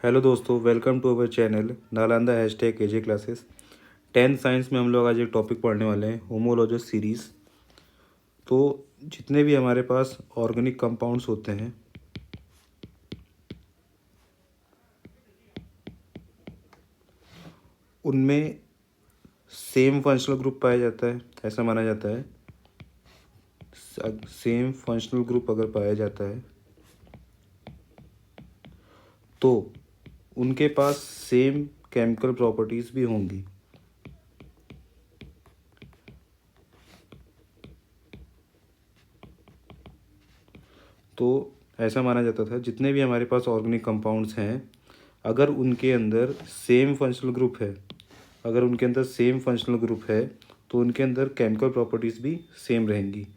Hello दोस्तों, welcome to our channel Nalanda hashtag KJ classes. 10th science में हम लोग आज एक टॉपिक पढ़ने वाले हैं, होमोलॉजस सीरीज़। तो जितने भी हमारे पास ऑर्गेनिक कंपाउंड्स होते हैं उनमें सेम फंक्शनल ग्रुप पाया जाता है, ऐसा माना जाता है। सेम फंक्शनल ग्रुप अगर पाया जाता है तो उनके पास सेम केमिकल प्रॉपर्टीज़ भी होंगी। तो ऐसा माना जाता था जितने भी हमारे पास ऑर्गेनिक कंपाउंड्स हैं, अगर उनके अंदर सेम फंक्शनल ग्रुप है तो उनके अंदर केमिकल प्रॉपर्टीज़ भी सेम रहेंगी।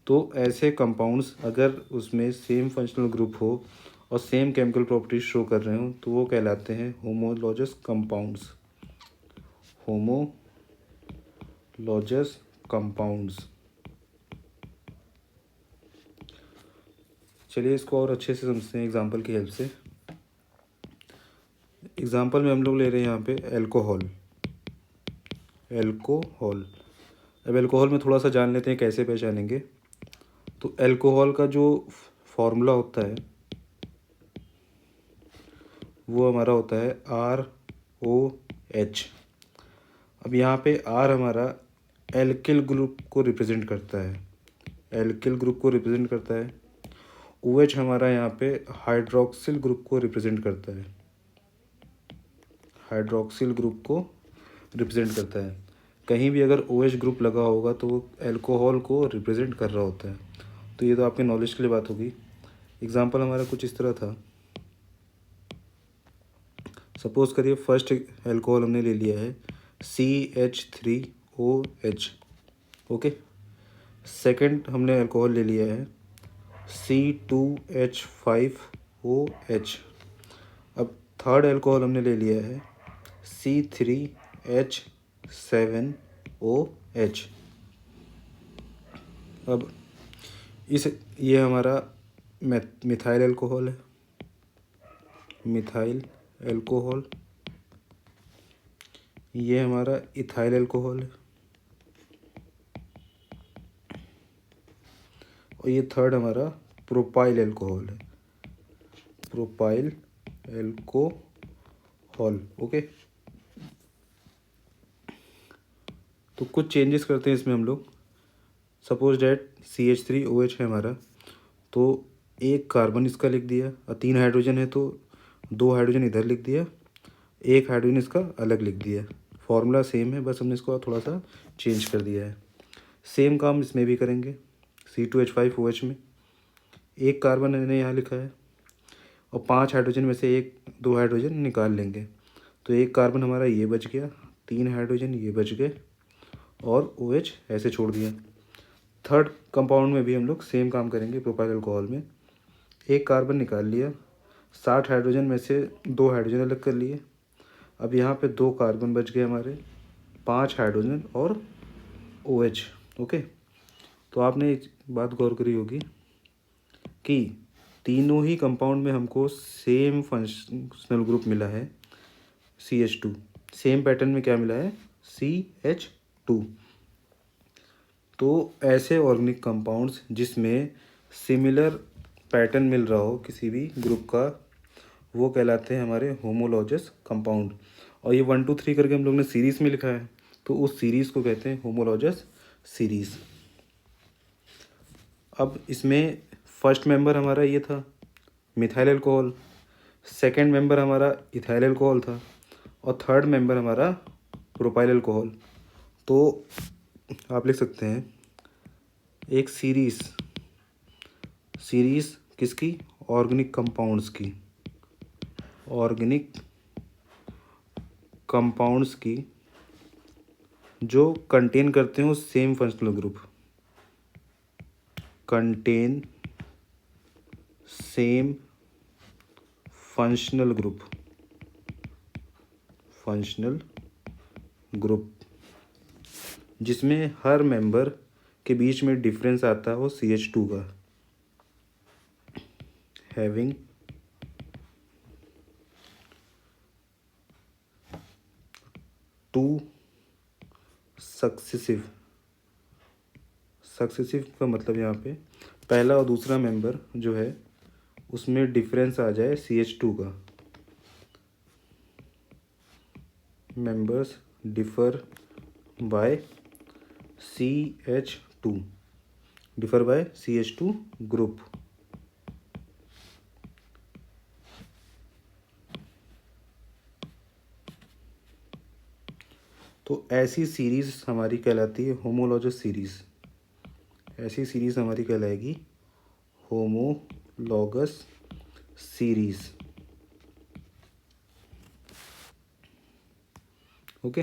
तो ऐसे कंपाउंड्स अगर उसमें सेम फंक्शनल ग्रुप हो और सेम केमिकल प्रॉपर्टीज शो कर रहे हो तो वो कहलाते हैं होमोलॉजस कंपाउंड्स। होमोलॉजस कंपाउंड्स। चलिए इसको और अच्छे से समझते हैं एग्जांपल की हेल्प से। एग्जांपल में हम लोग ले रहे हैं यहाँ पे अल्कोहल। अब अल्कोहल में थोड़ा सा जान लेते हैं कैसे पहचानेंगे। तो अल्कोहल का जो फॉर्मूला होता है वो हमारा होता है ROH। अब यहाँ पे R हमारा एल्किल ग्रुप को रिप्रेजेंट करता है, OH हमारा यहाँ पे हाइड्रोक्सिल ग्रुप को रिप्रेजेंट करता है। कहीं भी अगर OH ग्रुप लगा होगा तो वो अल्कोहल को रिप्रेजेंट कर रहा होता है। तो ये तो आपके नॉलेज के लिए बात होगी। एग्जाम्पल हमारा कुछ इस तरह था। सपोज करिए फर्स्ट अल्कोहल हमने ले लिया है CH3OH। ओके, सेकंड हमने अल्कोहल ले लिया है C2H5OH। अब थर्ड अल्कोहल हमने ले लिया है C3H7OH। अब ये हमारा मिथाइल अल्कोहल है, ये हमारा इथाइल अल्कोहल है और ये थर्ड हमारा प्रोपाइल अल्कोहल है, ओके। तो कुछ चेंजेस करते हैं इसमें हम लोग। सपोज डैट CH3OH है हमारा, तो एक कार्बन इसका लिख दिया और 3 हाइड्रोजन है तो 2 हाइड्रोजन इधर लिख दिया, 1 हाइड्रोजन इसका अलग लिख दिया। फॉर्मूला सेम है, बस हमने इसको थोड़ा सा चेंज कर दिया है। सेम काम इसमें भी करेंगे। C2H5OH में एक कार्बन मैंने यहाँ लिखा है और 5 हाइड्रोजन में से 2 हाइड्रोजन निकाल लेंगे, तो एक कार्बन हमारा ये बच गया, 3 हाइड्रोजन ये बच गए और OH ऐसे छोड़ दिया। थर्ड कंपाउंड में भी हम लोग सेम काम करेंगे। प्रोपाइल अल्कोहल में एक कार्बन निकाल लिया, 60 हाइड्रोजन में से 2 हाइड्रोजन अलग कर लिए। अब यहाँ पे 2 कार्बन बच गए हमारे, 5 हाइड्रोजन और OH, ओके। तो आपने एक बात गौर करी होगी कि तीनों ही कंपाउंड में हमको सेम फंक्शनल ग्रुप मिला है CH2। सेम पैटर्न में क्या मिला है? CH2। तो ऐसे ऑर्गेनिक कंपाउंड्स जिसमें सिमिलर पैटर्न मिल रहा हो किसी भी ग्रुप का, वो कहलाते हैं हमारे होमोलॉजस कंपाउंड। और ये 1 2 3 करके हम लोग ने सीरीज़ में लिखा है, तो उस सीरीज़ को कहते हैं होमोलॉजस सीरीज़। अब इसमें फर्स्ट मेंबर हमारा ये था मिथाइल अल्कोहल, सेकंड मेंबर हमारा इथाइल अल्कोहल था और थर्ड मेंबर हमारा प्रोपाइल अल्कोहल। तो आप लिख सकते हैं एक सीरीज़ किसकी? ऑर्गेनिक कंपाउंड्स की जो कंटेन करते हो same functional group, functional group जिसमें हर मेंबर के बीच में डिफरेंस आता है वो CH2 का। हैविंग टू सक्सेसिव, सक्सेसिव का मतलब यहाँ पे पहला और दूसरा मेंबर जो है उसमें डिफरेंस आ जाए CH2 का, members differ by CH2, differ by CH2 group. तो ऐसी सीरीज़ हमारी कहलाती है होमोलॉगस सीरीज़, ऐसी सीरीज़ हमारी कहलाएगी होमोलॉगस सीरीज़। ओके।